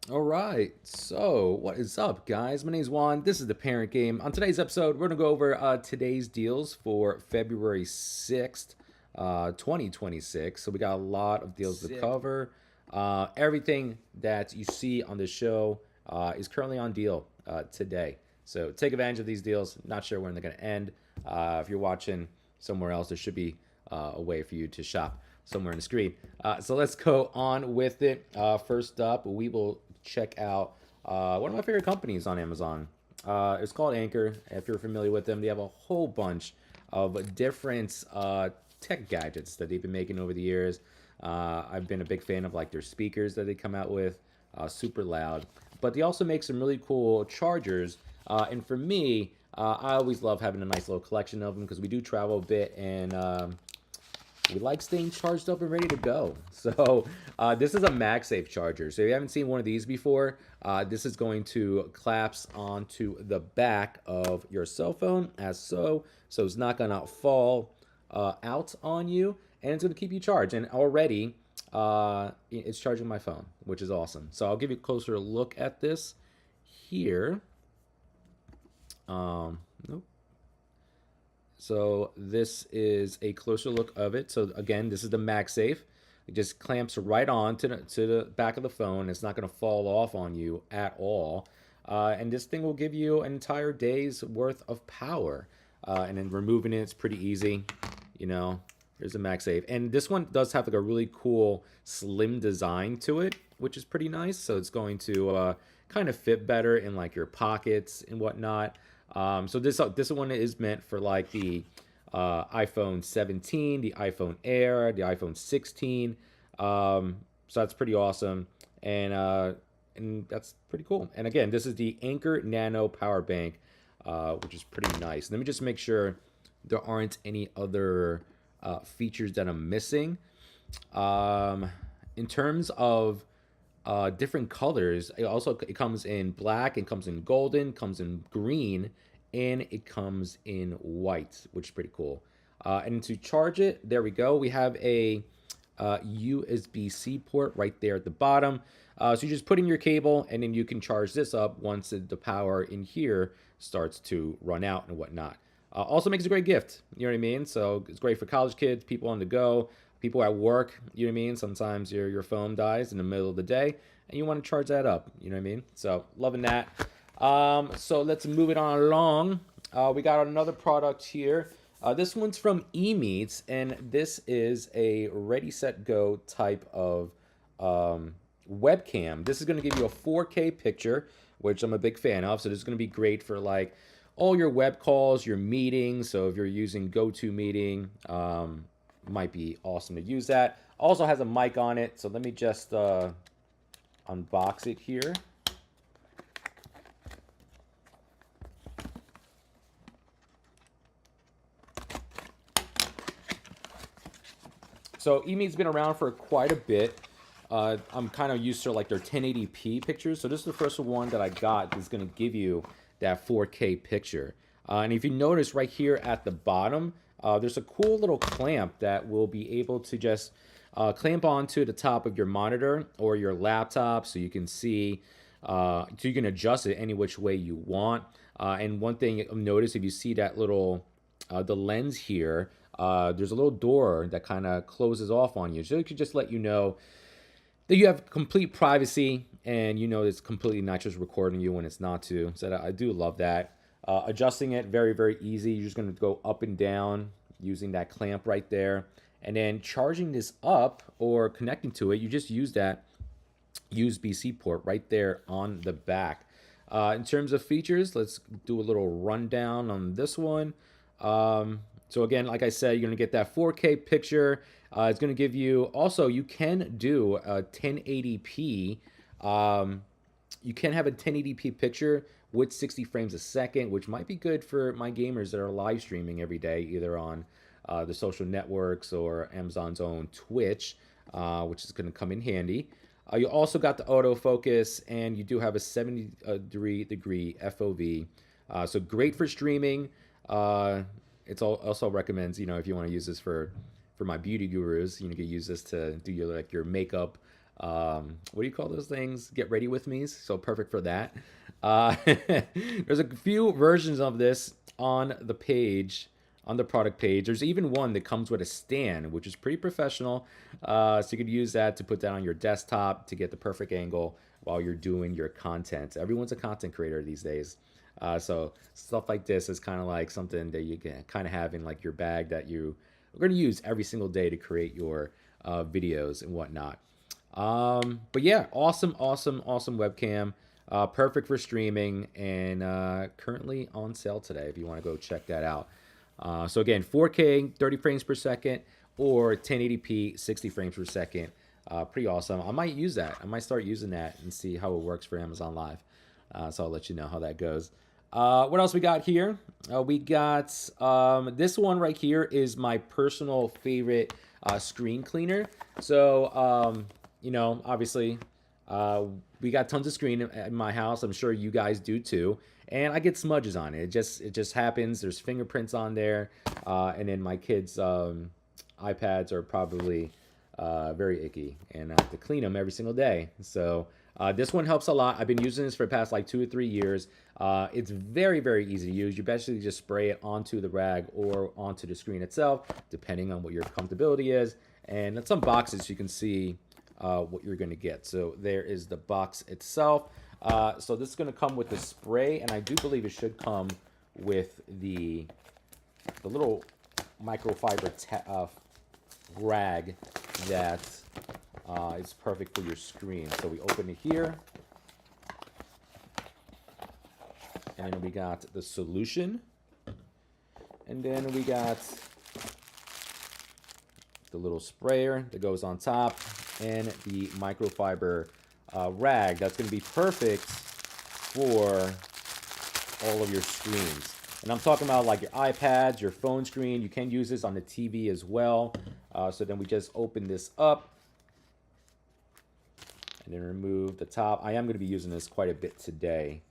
All right, so what is up, guys? My name is Juan. This is the Parent Game. On today's episode, we're going to go over today's deals for February 6th, 2026. So we got a lot of deals to Sick. cover. Everything that you see on the show is currently on deal today. So take advantage of these deals. Not sure when they're going to end. If you're watching somewhere else, there should be a way for you to shop somewhere on the screen. So let's go on with it. First up, we will check out one of my favorite companies on Amazon. It's called Anchor. If you're familiar with them, they have a whole bunch of different tech gadgets that they've been making over the years. I've been a big fan of like their speakers that they come out with, super loud. But they also make some really cool chargers. And for me, I always love having a nice little collection of them because we do travel a bit and we like staying charged up and ready to go. So this is a MagSafe charger. So if you haven't seen one of these before, this is going to collapse onto the back of your cell phone as so. So it's not going to fall out on you, and it's going to keep you charged. And already it's charging my phone, which is awesome. So I'll give you a closer look at this here. Nope. So this is a closer look of it. So again, this is the MagSafe. It just clamps right on to the back of the phone. It's not going to fall off on you at all. And this thing will give you an entire day's worth of power. And then removing it, it's pretty easy. You know, here's a MagSafe. And this one does have like a really cool slim design to it, which is pretty nice. So it's going to kind of fit better in like your pockets and whatnot. So this one is meant for like the iPhone 17, the iPhone Air, the iPhone 16. So that's pretty awesome, and that's pretty cool. And again, this is the Anchor Nano Power Bank, which is pretty nice. Let me just make sure there aren't any other features that I'm missing. Um, in terms of different colors. It comes in black, it comes in golden, comes in green, and it comes in white, which is pretty cool. And to charge it, there we go. We have a USB-C port right there at the bottom. So you just put in your cable, and then you can charge this up once the power in here starts to run out and whatnot. Also makes a great gift. You know what I mean? So it's great for college kids, people on the go, people at work. You know what I mean? Sometimes your phone dies in the middle of the day, and you want to charge that up. You know what I mean? So loving that. So let's move it on along. We got another product here. This one's from eMeets, and this is a ready, set, go type of webcam. This is going to give you a 4K picture, which I'm a big fan of. So this is going to be great for like all your web calls, your meetings. So if you're using GoToMeeting, might be awesome to use that. Also has a mic on it. So let me just unbox it here. So eMeet's been around for quite a bit. I'm kind of used to like their 1080p pictures. So this is the first one that I got that's going to give you that 4K picture. And if you notice right here at the bottom, there's a cool little clamp that will be able to just clamp onto the top of your monitor or your laptop so you can see, so you can adjust it any which way you want. And one thing you'll notice if you see that little the lens here, there's a little door that kind of closes off on you. So it could just let you know that you have complete privacy and you know it's completely not just recording you when it's not to. So I do love that. Adjusting it, very, very easy. You're just going to go up and down using that clamp right there. And then charging this up or connecting to it, you just use that USB-C port right there on the back. In terms of features, let's do a little rundown on this one. So again, like I said, you're gonna get that 4K picture. It's gonna give you also you can do a 1080p. You can have a 1080p picture with 60 frames a second, which might be good for my gamers that are live streaming every day, either on the social networks or Amazon's own Twitch, which is going to come in handy. You also got the autofocus, and you do have a 70-degree FOV. So great for streaming. It's also recommends, if you want to use this for my beauty gurus, you can use this to do your makeup What do you call those things? Get ready with me's. So perfect for that. There's a few versions of this on the page, on the product page. There's even one that comes with a stand, which is pretty professional. So you could use that to put that on your desktop to get the perfect angle while you're doing your content. Everyone's a content creator these days. So stuff like this is kind of like something that you can kind of have in like your bag that you are going to use every single day to create your videos and whatnot. But yeah, awesome, awesome, awesome webcam. Perfect for streaming and currently on sale today if you want to go check that out. So again, 4K, 30 frames per second, or 1080p, 60 frames per second. Pretty awesome. I might use that. I might start using that and see how it works for Amazon Live. So I'll let you know how that goes. What else we got here? We got this one right here is my personal favorite screen cleaner. So, obviously, we got tons of screen at my house. I'm sure you guys do too. And I get smudges on it. It just happens. There's fingerprints on there. And then my kids' iPads are probably very icky, and I have to clean them every single day. So this one helps a lot. I've been using this for the past like 2 or 3 years. It's very, very easy to use. You basically just spray it onto the rag or onto the screen itself, depending on what your comfortability is. And in some boxes, you can see what you're going to get. So there is the box itself. So this is going to come with the spray, and I do believe it should come with the little microfiber rag that is perfect for your screen. So we open it here, and then we got the solution, and then we got the little sprayer that goes on top, and the microfiber rag that's going to be perfect for all of your screens. And I'm talking about like your iPads, your phone screen. You can use this on the TV as well. So then we just open this up and then remove the top. I am going to be using this quite a bit today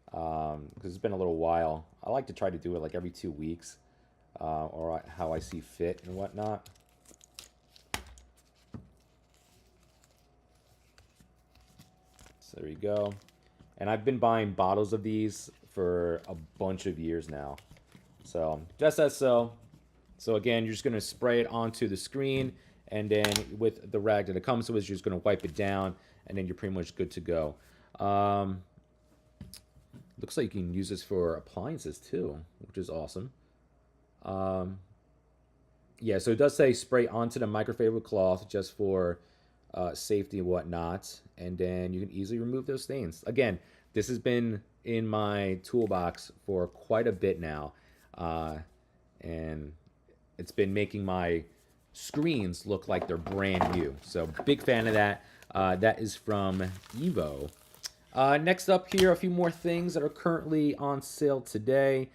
because it's been a little while. I like to try to do it like every 2 weeks or how I see fit and whatnot. So there you go. And I've been buying bottles of these for a bunch of years now. So just as so. So again, you're just going to spray it onto the screen, and then with the rag that it comes with, you're just going to wipe it down, and then you're pretty much good to go. Looks like you can use this for appliances too, which is awesome. Yeah, so it does say spray onto the microfiber cloth just for safety and whatnot, and then you can easily remove those stains. Again, this has been in my toolbox for quite a bit now, and it's been making my screens look like they're brand new. So big fan of that. That is from Evo. Next up here, a few more things that are currently on sale today.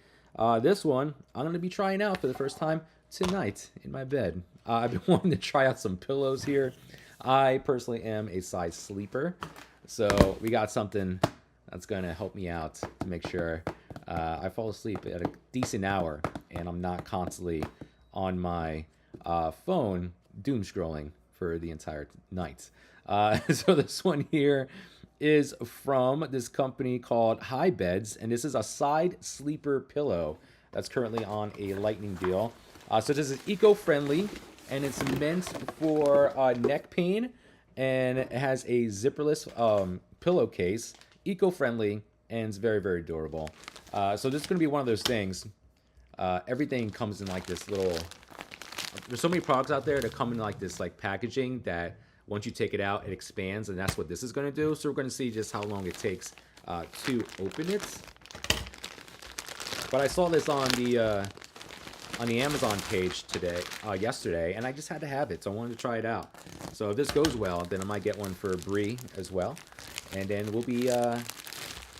This one I'm going to be trying out for the first time tonight in my bed. I've been wanting to try out some pillows here. I personally am a side sleeper, so we got something that's going to help me out to make sure I fall asleep at a decent hour and I'm not constantly on my phone doom scrolling for the entire night. So this one here is from this company called High Beds, and this is a side sleeper pillow that's currently on a lightning deal. So this is eco-friendly, and it's meant for neck pain, and it has a zipperless pillowcase, eco-friendly, and it's very, very durable. So this is going to be one of those things. Everything comes in like this little... There's so many products out there that come in like this like packaging that once you take it out, it expands, and that's what this is going to do. So we're going to see just how long it takes to open it. But I saw this on the Amazon page yesterday, and I just had to have it, so I wanted to try it out. So if this goes well, then I might get one for Bree as well, and then we'll be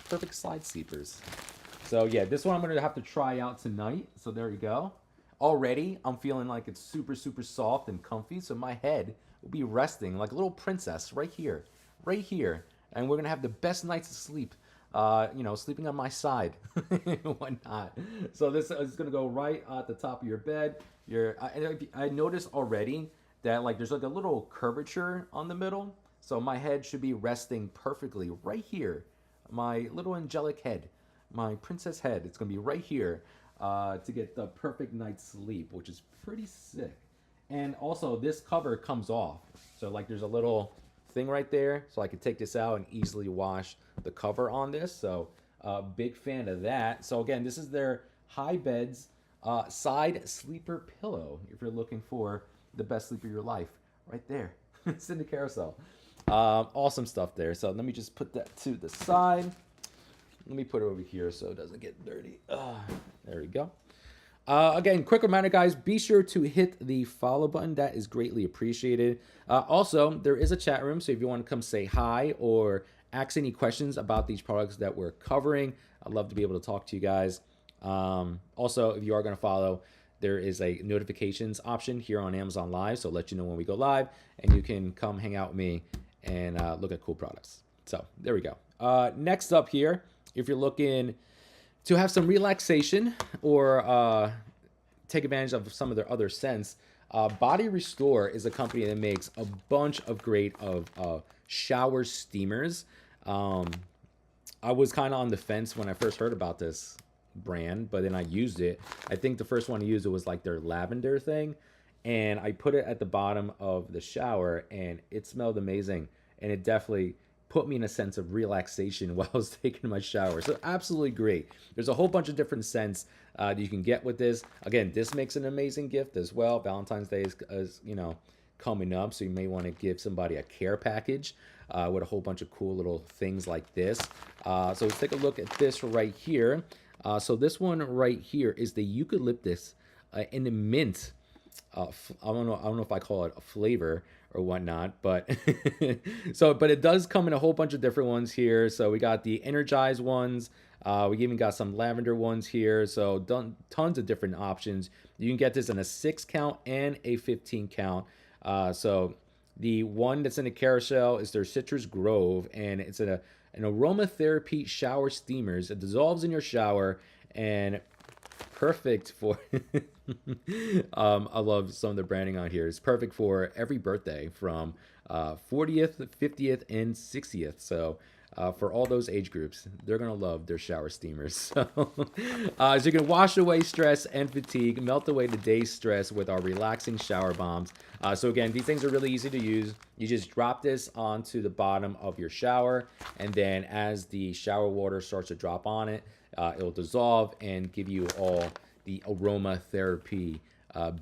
perfect side sleepers. So yeah, this one I'm going to have to try out tonight. So there you go. Already, I'm feeling like it's super, super soft and comfy, so my head will be resting like a little princess right here, and we're going to have the best nights of sleep, sleeping on my side and whatnot. So this is going to go right at the top of your bed. I noticed already that like there's like a little curvature on the middle, So my head should be resting perfectly right here. My little angelic head, my princess head, it's gonna be right here to get the perfect night's sleep, which is pretty sick. And also, this cover comes off. So, like, there's a little thing right there. So, I can take this out and easily wash the cover on this. So, big fan of that. So, again, this is their high beds side sleeper pillow. If you're looking for the best sleep of your life, right there. It's in the carousel. Awesome stuff there. So, let me just put that to the side. Let me put it over here so it doesn't get dirty. There we go. Again, quick reminder, guys, be sure to hit the follow button. That is greatly appreciated. Also, there is a chat room, so if you want to come say hi or ask any questions about these products that we're covering, I'd love to be able to talk to you guys. Also, if you are going to follow, there is a notifications option here on Amazon Live, so let you know when we go live, and you can come hang out with me and look at cool products. So there we go. Next up here, if you're looking to have some relaxation or take advantage of some of their other scents, Body Restore is a company that makes a bunch of great shower steamers. I was kind of on the fence when I first heard about this brand, but then I used it. I think the first one I used it was like their lavender thing, and I put it at the bottom of the shower, and it smelled amazing, and it definitely put me in a sense of relaxation while I was taking my shower. So absolutely great. There's a whole bunch of different scents that you can get with this. Again, this makes an amazing gift as well. Valentine's Day is coming up, so you may want to give somebody a care package with a whole bunch of cool little things like this. So let's take a look at this right here. So this one right here is the eucalyptus in the mint. I don't know if I call it a flavor or whatnot, but but it does come in a whole bunch of different ones here. So we got the energized ones. We even got some lavender ones here. So tons of different options. You can get this in a 6 count and a 15 count. So the one that's in the carousel is their Citrus Grove, and it's an aromatherapy shower steamers. It dissolves in your shower and perfect for I love some of the branding on here. It's perfect for every birthday from 40th, 50th, and 60th. So for all those age groups, they're gonna love their shower steamers. So you can wash away stress and fatigue, melt away the day's stress with our relaxing shower bombs. So again, these things are really easy to use. You just drop this onto the bottom of your shower, and then as the shower water starts to drop on it, it'll dissolve and give you all the aromatherapy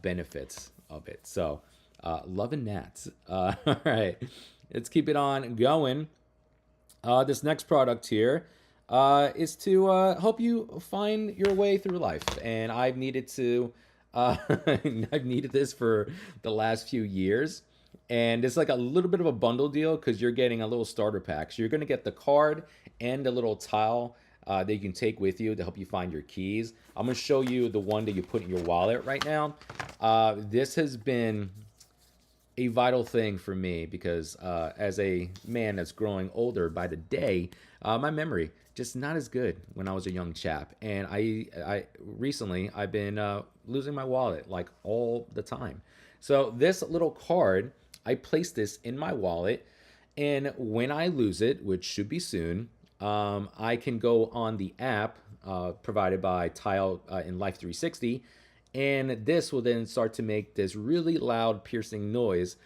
benefits of it. So loving that. All right, let's keep it on going. This next product here is to help you find your way through life, and I've needed to. I've needed this for the last few years, and it's like a little bit of a bundle deal because you're getting a little starter pack. So you're gonna get the card and a little tile that you can take with you to help you find your keys. I'm gonna show you the one that you put in your wallet right now. This has been a vital thing for me because as a man that's growing older by the day, my memory just not as good when I was a young chap. And I recently I've been losing my wallet like all the time. So this little card, I place this in my wallet, and when I lose it, which should be soon, I can go on the app provided by Tile in Life 360, and this will then start to make this really loud piercing noise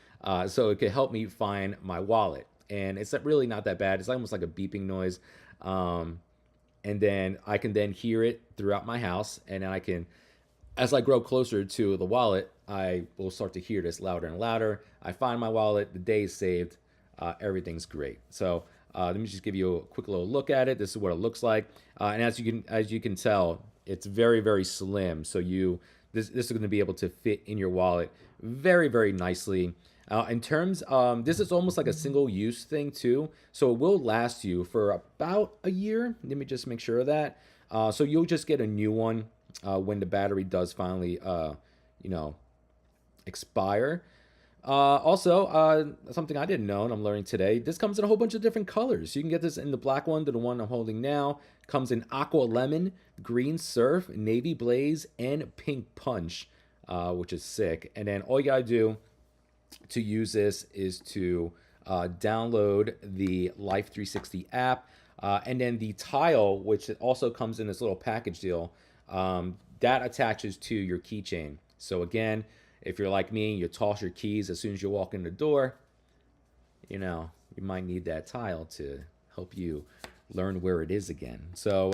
so it could help me find my wallet. And it's really not that bad. It's almost like a beeping noise. And then I can then hear it throughout my house, and then I can, as I grow closer to the wallet, I will start to hear this louder and louder. I find my wallet, the day is saved, everything's great. So let me just give you a quick little look at it. This is what it looks like, and as you can tell, it's very, very slim. So this is going to be able to fit in your wallet very, very nicely. In terms, this is almost like a single-use thing too, so it will last you for about a year. Let me just make sure of that. So you'll just get a new one when the battery does finally, expire. Also, something I didn't know and I'm learning today, this comes in a whole bunch of different colors. You can get this in the black one to the one I'm holding now. Comes in aqua lemon, green surf, navy blaze, and pink punch, which is sick. And then all you gotta do to use this is to download the Life 360 app, and then the tile, which also comes in this little package deal, that attaches to your keychain. So again, if you're like me, you toss your keys as soon as you walk in the door, you might need that tile to help you learn where it is again. So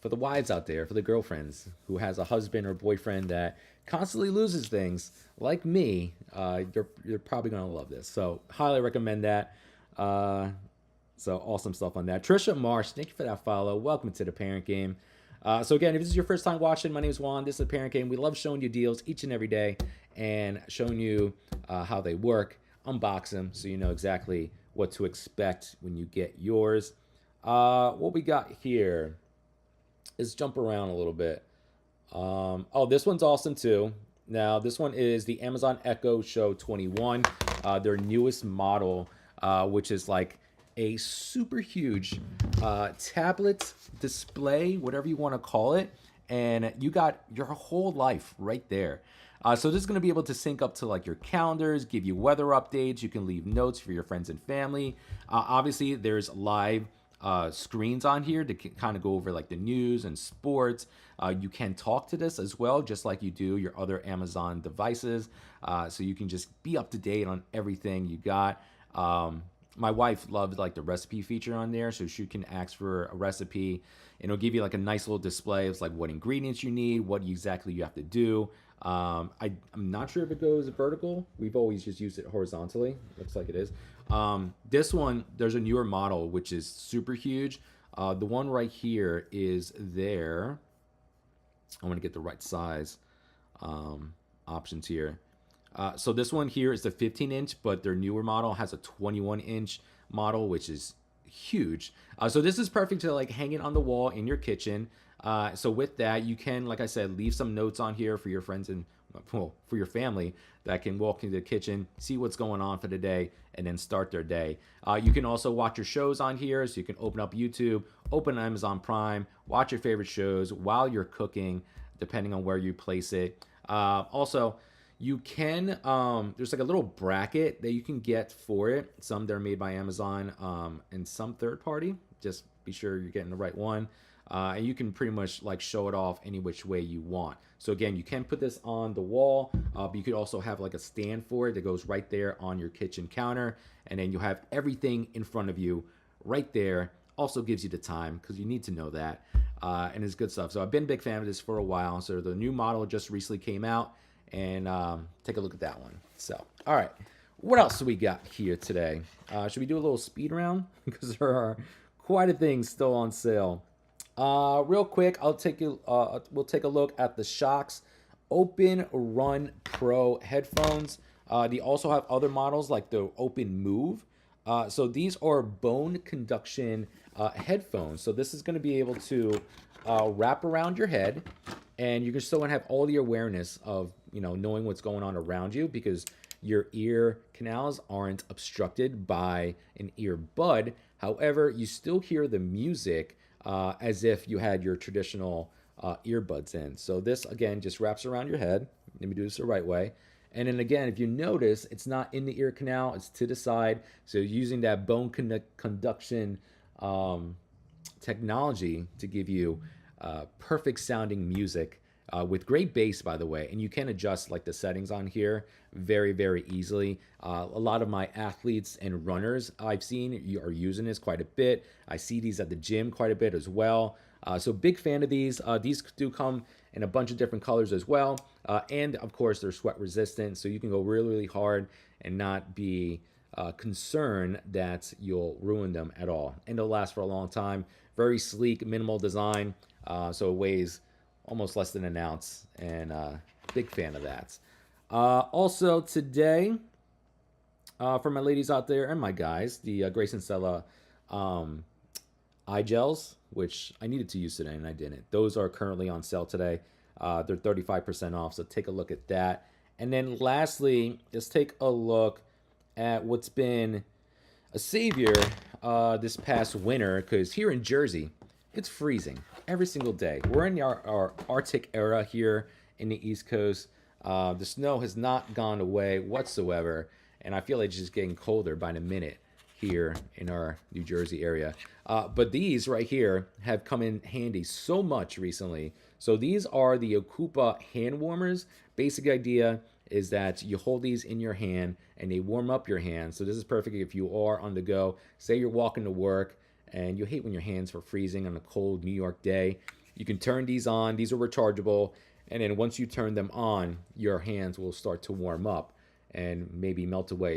for the wives out there, for the girlfriends who has a husband or boyfriend that constantly loses things, like me, you're probably gonna love this. So highly recommend that. So awesome stuff on that. Trisha Marsh, thank you for that follow. Welcome to the Parent Game. So again, if this is your first time watching, my name is Juan. This is the Parent Game. We love showing you deals each and every day and showing you how they work, unbox them, so you know exactly what to expect when you get yours. What we got here is jump around a little bit. Oh, this one's awesome too. Now, this one is the Amazon Echo Show 21, their newest model, which is like a super huge tablet display, whatever you want to call it. And you got your whole life right there. So this is going to be able to sync up to like your calendars, give you weather updates. You can leave notes for your friends and family. Obviously, there's live screens on here to kind of go over like the news and sports. You can talk to this as well, just like you do your other Amazon devices. So you can just be up to date on everything you got. My wife loved like the recipe feature on there, so she can ask for a recipe and it'll give you like a nice little display of like what ingredients you need, what exactly you have to do. I'm not sure if it goes vertical. We've always just used it horizontally. Looks like it is. This one, there's a newer model which is super huge. The one right here is there. I want to get the right size options here. So this one here is the 15-inch, but their newer model has a 21-inch model, which is huge. So this is perfect to like hang it on the wall in your kitchen. So with that, you can, like I said, leave some notes on here for your friends and for your family that can walk into the kitchen, see what's going on for the day, and then start their day. You can also watch your shows on here, so you can open up YouTube, open Amazon Prime, watch your favorite shows while you're cooking, depending on where you place it. Also, you can, there's like a little bracket that you can get for it. Some that are made by Amazon and some third party. Just be sure you're getting the right one. And you can pretty much like show it off any which way you want. So again, you can put this on the wall, but you could also have like a stand for it that goes right there on your kitchen counter. And then you have everything in front of you right there. Also gives you the time because you need to know that. And it's good stuff. So I've been a big fan of this for a while. So the new model just recently came out. And take a look at that one. So, all right. What else do we got here today? Should we do a little speed round? Because there are quite a thing still on sale. Real quick, we'll take a look at the Shokz Open Run Pro headphones. They also have other models like the Open Move. So these are bone conduction headphones. So this is going to be able to wrap around your head, and you can still have all the awareness of knowing what's going on around you because your ear canals aren't obstructed by an earbud. However, you still hear the music as if you had your traditional earbuds in. So this, again, just wraps around your head. Let me do this the right way. And then again, if you notice, it's not in the ear canal, it's to the side. So using that bone conduction technology to give you perfect sounding music with great bass, by the way. And you can adjust like the settings on here very, very easily. A lot of my athletes and runners I've seen are using this quite a bit. I see these at the gym quite a bit as well. So big fan of these. These do come in a bunch of different colors as well. And of course, they're sweat resistant. So you can go really, really hard and not be concerned that you'll ruin them at all. And they'll last for a long time. Very sleek, minimal design. So it weighs almost less than an ounce, and big fan of that. Also today, for my ladies out there and my guys, the Grayson Stella eye gels, which I needed to use today and I didn't. Those are currently on sale today. They're 35% off, so take a look at that. And then lastly, let's take a look at what's been a savior this past winter, because here in Jersey, it's freezing every single day. We're in our Arctic era here in the East Coast. The snow has not gone away whatsoever. and I feel like it's just getting colder by the minute here in our New Jersey area. But these right here have come in handy so much recently. So these are the Okupa hand warmers. Basic idea is that you hold these in your hand and they warm up your hands. So this is perfect if you are on the go. Say you're walking to work and you hate when your hands are freezing on a cold New York day. You can turn these on. These are rechargeable. And then once you turn them on, your hands will start to warm up and maybe melt away